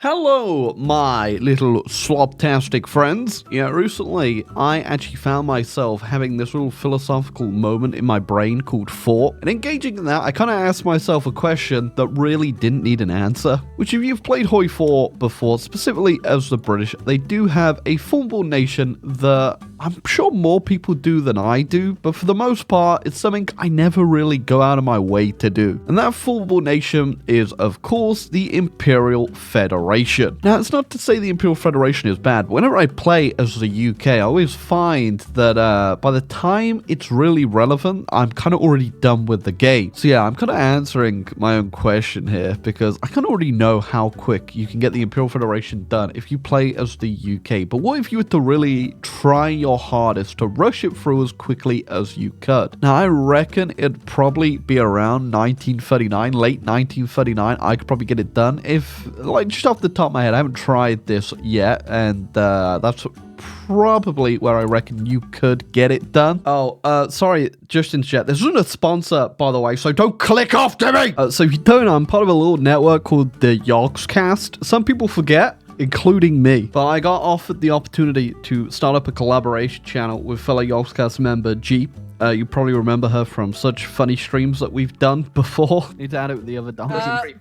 Hello, my little sloptastic friends. Yeah, recently I actually found myself having this little philosophical moment in my brain called thought. And engaging in that, I kind of asked myself a question that really didn't need an answer. Which, if you've played Hoi 4 before, specifically as the British, they do have a football nation that I'm sure more people do than I do, but for the most part, it's something I never really go out of my way to do. And that football nation is, of course, the Imperial Federation. Now, it's not to say the Imperial Federation is bad, but whenever I play as the UK, I always find that by the time it's really relevant, I'm kind of already done with the game. So yeah, I'm kind of answering my own question here, because I kind of already know how quick you can get the Imperial Federation done if you play as the UK. But what if you were to really try your hardest to rush it through as quickly as you could? Now, I reckon it'd probably be around 1939, late 1939. I could probably get it done if, like, just off the top of my head, I haven't tried this yet, and that's probably where I reckon you could get it done. Oh, sorry, just in chat. This isn't a sponsor, by the way, so don't click off to me! So if you don't know, I'm part of a little network called the Yogscast. Some people forget, including me. But I got offered the opportunity to start up a collaboration channel with fellow Yogscast member Jeep. You probably remember her from such funny streams that we've done before. Need to add it with the other dumb. Bye.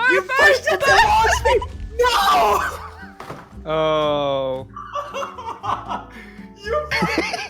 You pushed it towards me! No! Oh. You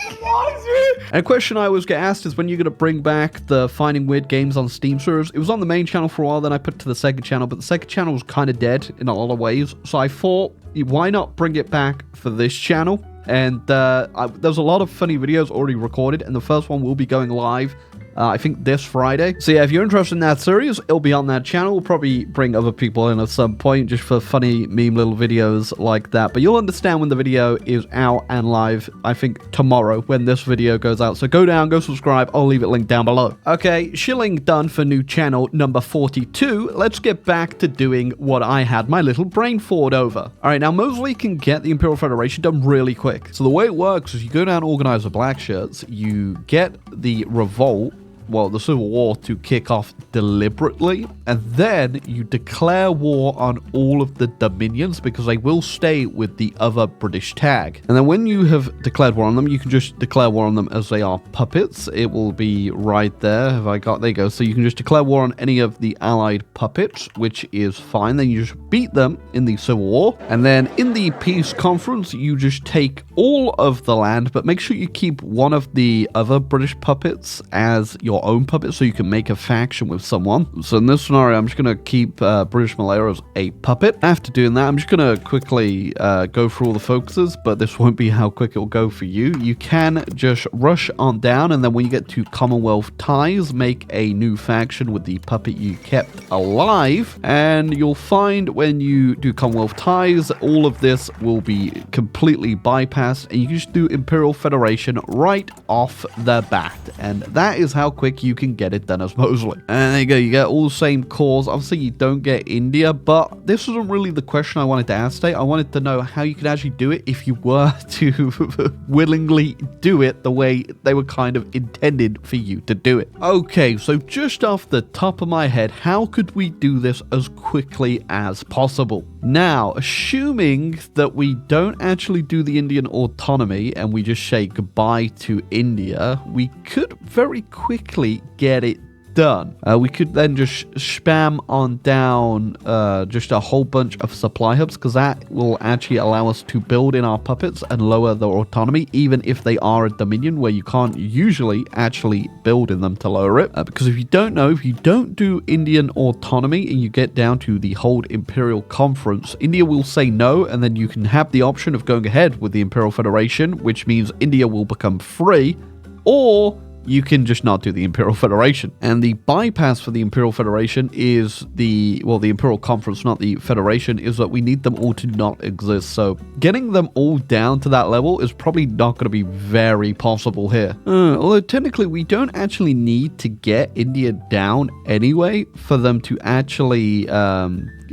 towards me! And a question I always get asked is when you're going to bring back the Finding Weird Games on Steam servers. It was on the main channel for a while, then I put it to the second channel, but the second channel was kind of dead in a lot of ways. So I thought, why not bring it back for this channel? And there's a lot of funny videos already recorded, and the first one will be going live I think this Friday. So yeah, if you're interested in that series, it'll be on that channel. We'll probably bring other people in at some point just for funny meme little videos like that. But you'll understand when the video is out and live, I think tomorrow when this video goes out. So go down, go subscribe. I'll leave it linked down below. Okay, shilling done for new channel number 42. Let's get back to doing what I had my little brain forward over. All right, now Mosley can get the Imperial Federation done really quick. So the way it works is you go down Organizer Black Shirts, you get the revolt, well, the Civil War, to kick off deliberately, and then you declare war on all of the dominions because they will stay with the other British tag. And then when you have declared war on them, you can just declare war on them as they are puppets. It will be right there. There you go. So you can just declare war on any of the allied puppets, which is fine. Then you just beat them in the Civil War. And then in the Peace Conference, you just take all of the land, but make sure you keep one of the other British puppets as your own puppet so you can make a faction with someone. So in this scenario, I'm just going to keep British Malaya as a puppet. After doing that, I'm just going to quickly go through all the focuses, but this won't be how quick it'll go for you. You can just rush on down, and then when you get to Commonwealth ties, make a new faction with the puppet you kept alive, and you'll find when you do Commonwealth ties, all of this will be completely bypassed, and you can just do Imperial Federation right off the bat, and that is how quick you can get it done as Mosley. And there you go, you get all the same cores. Obviously you don't get India, but this wasn't really the question I wanted to ask today. I wanted to know how you could actually do it if you were to willingly do it the way they were kind of intended for you to do it. Okay, so just off the top of my head, how could we do this as quickly as possible? Now, assuming that we don't actually do the Indian autonomy and we just say goodbye to India, we could very quickly get it done. We could then just spam on down just a whole bunch of supply hubs, because that will actually allow us to build in our puppets and lower their autonomy, even if they are a dominion where you can't usually actually build in them to lower it. Because if you don't know, if you don't do Indian autonomy and you get down to the hold Imperial Conference, India will say no, and then you can have the option of going ahead with the Imperial Federation, which means India will become free, or you can just not do the Imperial Federation. And the bypass for the Imperial Federation is the Imperial Conference, not the Federation, is that we need them all to not exist. So getting them all down to that level is probably not going to be very possible here. Although technically we don't actually need to get India down anyway for them to actually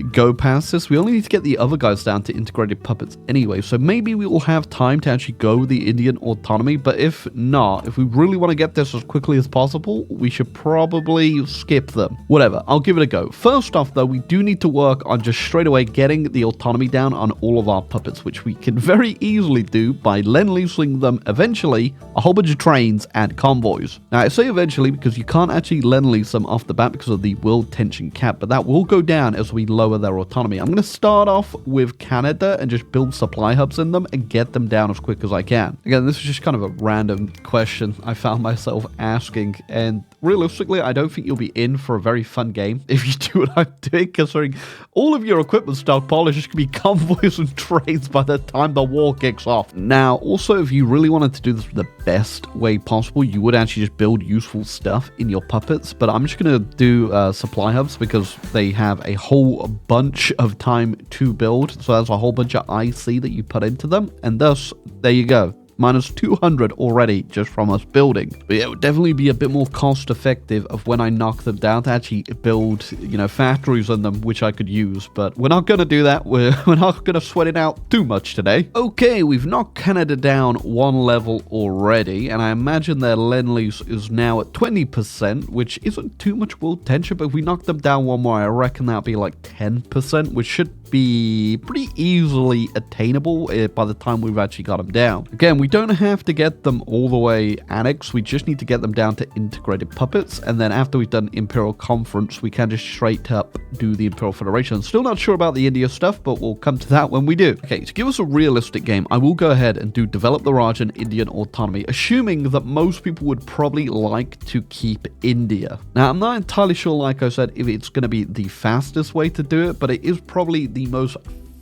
go past this. We only need to get the other guys down to integrated puppets anyway, so maybe we will have time to actually go the Indian autonomy, but if not, if we really want to get this as quickly as possible, we should probably skip them. Whatever, I'll give it a go. First off, though, we do need to work on just straight away getting the autonomy down on all of our puppets, which we can very easily do by lend-leasing them eventually a whole bunch of trains and convoys. Now, I say eventually because you can't actually lend-lease them off the bat because of the world tension cap, but that will go down as we lower their autonomy. I'm going to start off with Canada and just build supply hubs in them and get them down as quick as I can. Again, this is just kind of a random question I found myself asking, and realistically, I don't think you'll be in for a very fun game if you do what I'm doing, considering all of your equipment stockpile is just going to be convoys and trains by the time the war kicks off. Now, also, if you really wanted to do this the best way possible, you would actually just build useful stuff in your puppets, but I'm just going to do supply hubs because they have a whole bunch of time to build, so that's a whole bunch of IC that you put into them, and thus, there you go. Minus 200 already just from us building. But yeah, it would definitely be a bit more cost effective of when I knock them down to actually build, factories in them, which I could use. But we're not going to do that. We're not going to sweat it out too much today. Okay, we've knocked Canada down one level already, and I imagine their lend-lease is now at 20%, which isn't too much world tension, but if we knock them down one more, I reckon that'll be like 10%, which should be pretty easily attainable by the time we've actually got them down. Again, we don't have to get them all the way annexed, we just need to get them down to integrated puppets, and then after we've done Imperial Conference, we can just straight up do the Imperial Federation. Still not sure about the India stuff, but we'll come to that when we do. Okay, to give us a realistic game, I will go ahead and do Develop the Raj and Indian Autonomy, assuming that most people would probably like to keep India. Now, I'm not entirely sure, like I said, if it's going to be the fastest way to do it, but it is probably the most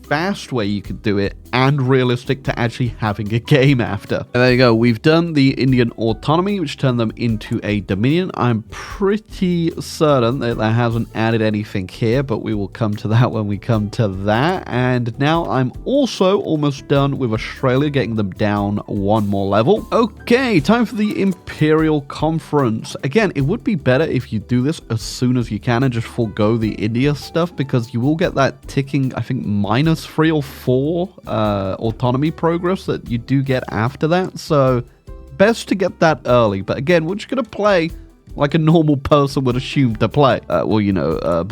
fast way you could do it and realistic to actually having a game after. And there you go. We've done the Indian autonomy, which turned them into a dominion. I'm pretty certain that that hasn't added anything here, but we will come to that when we come to that. And now I'm also almost done with Australia, getting them down one more level. Okay, time for the Imperial Conference. Again, it would be better if you do this as soon as you can and just forego the India stuff, because you will get that ticking, I think, minus 3 or 4 autonomy progress that you do get after that, so best to get that early. But again, we're just gonna play like a normal person would assume to play. Apart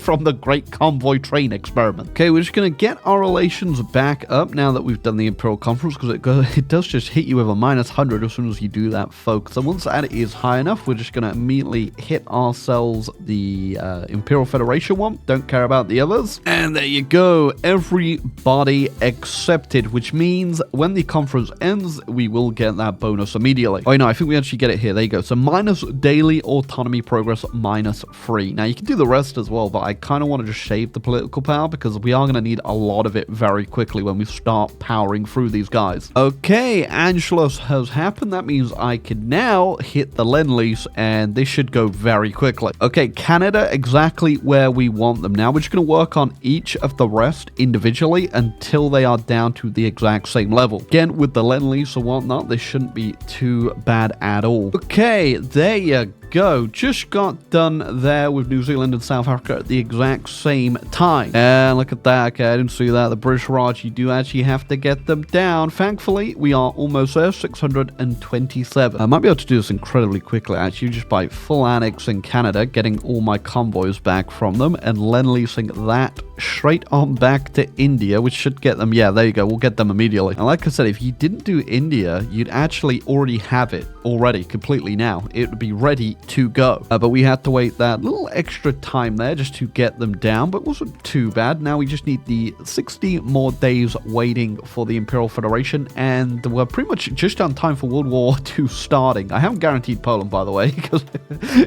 from the Great Convoy Train experiment. Okay, we're just going to get our relations back up now that we've done the Imperial Conference, because it does just hit you with a minus 100 as soon as you do that, folks. And once that is high enough, we're just going to immediately hit ourselves the Imperial Federation one. Don't care about the others. And there you go. Everybody accepted, which means when the conference ends, we will get that bonus immediately. Oh, no, I think we actually get it here. There you go. So minus daily autonomy progress minus 3. Now, you can do the rest as well, but I kind of want to just shave the political power because we are going to need a lot of it very quickly when we start powering through these guys. Okay, Angelus has happened. That means I can now hit the lend-lease, and this should go very quickly. Okay, Canada, exactly where we want them. Now, we're just going to work on each of the rest individually until they are down to the exact same level. Again, with the lend-lease or whatnot, this shouldn't be too bad at all. Okay, there you go. Just got done there with New Zealand and South Africa at the exact same time. And look at that. Okay, I didn't see that. The British Raj, you do actually have to get them down. Thankfully, we are almost there, 627. I might be able to do this incredibly quickly, actually, just by full annexing Canada, getting all my convoys back from them, and lend-leasing that straight on back to India, which should get them. Yeah, there you go. We'll get them immediately. And like I said, if you didn't do India, you'd actually already have it already completely now. It would be ready to go. But we had to wait that little extra time there just to get them down, but it wasn't too bad. Now we just need the 60 more days waiting for the Imperial Federation, and we're pretty much just on time for World War II starting. I haven't guaranteed Poland, by the way, because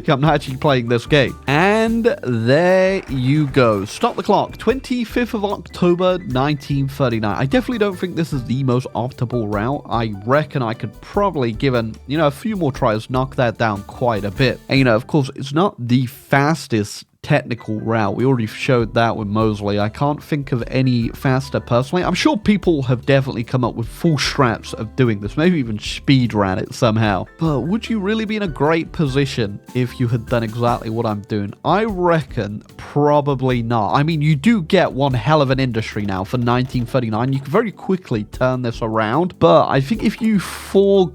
I'm not actually playing this game. And there you go. Stop the clock. 25th of October, 1939. I definitely don't think this is the most optimal route. I reckon I could probably, given, a few more tries, knock that down quite a bit. And, of course, it's not the fastest technical route. We already showed that with Mosley. I can't think of any faster personally. I'm sure people have definitely come up with full straps of doing this, maybe even speed ran it somehow. But would you really be in a great position if you had done exactly what I'm doing? I reckon probably not. I mean, you do get one hell of an industry now for 1939. You can very quickly turn this around, but I think if you forgo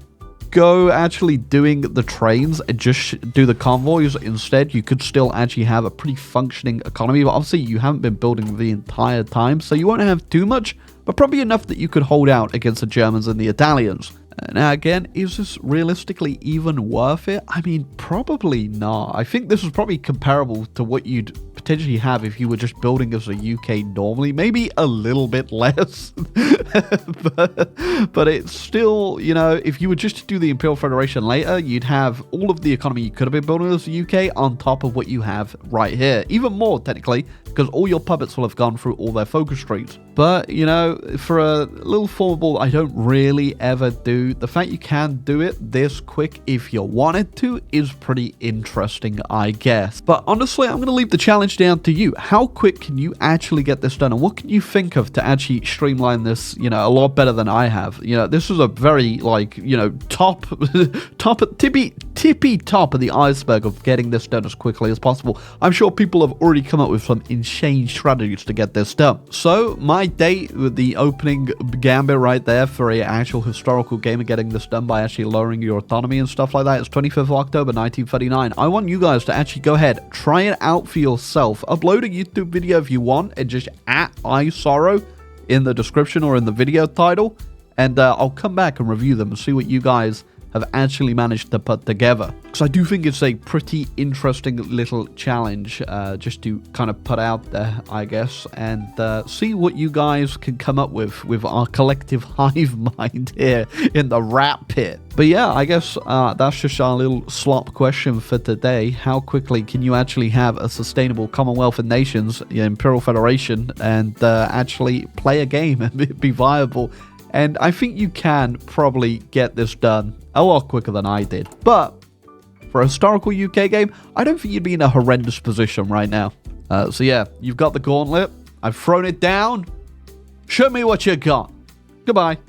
actually doing the trains and just do the convoys instead, you could still actually have a pretty functioning economy. But obviously you haven't been building the entire time, so you won't have too much, but probably enough that you could hold out against the Germans and the Italians. Now again, is this realistically even worth it? I mean, probably not. I think this is probably comparable to what you'd potentially have if you were just building as a UK normally. Maybe a little bit less. but it's still, you know, if you were just to do the Imperial Federation later, you'd have all of the economy you could have been building as the UK on top of what you have right here. Even more, technically, because all your puppets will have gone through all their focus trees. But, you know, for a little formable, I don't really ever do. The fact you can do it this quick if you wanted to is pretty interesting, I guess. But honestly, I'm going to leave the challenge down to you. How quick can you actually get this done? And what can you think of to actually streamline this, you know, a lot better than I have? You know, this is a very, like, you know, tippy top of the iceberg of getting this done as quickly as possible. I'm sure people have already come up with some insane strategies to get this done. So my date with the opening gambit right there for a actual historical game of getting this done by actually lowering your autonomy and stuff like that is 25th of October 1939. I want you guys to actually go ahead, try it out for yourself, upload a YouTube video if you want, and just at iSorrow in the description or in the video title, and I'll come back and review them and see what you guys have actually managed to put together. Because I do think it's a pretty interesting little challenge just to kind of put out there, I guess, and see what you guys can come up with our collective hive mind here in the rat pit. But yeah, I guess that's just our little slop question for today. How quickly can you actually have a sustainable Commonwealth of Nations, the Imperial Federation, and actually play a game and be viable? And I think you can probably get this done a lot quicker than I did. But for a historical UK game, I don't think you'd be in a horrendous position right now. So yeah, you've got the gauntlet. I've thrown it down. Show me what you got. Goodbye.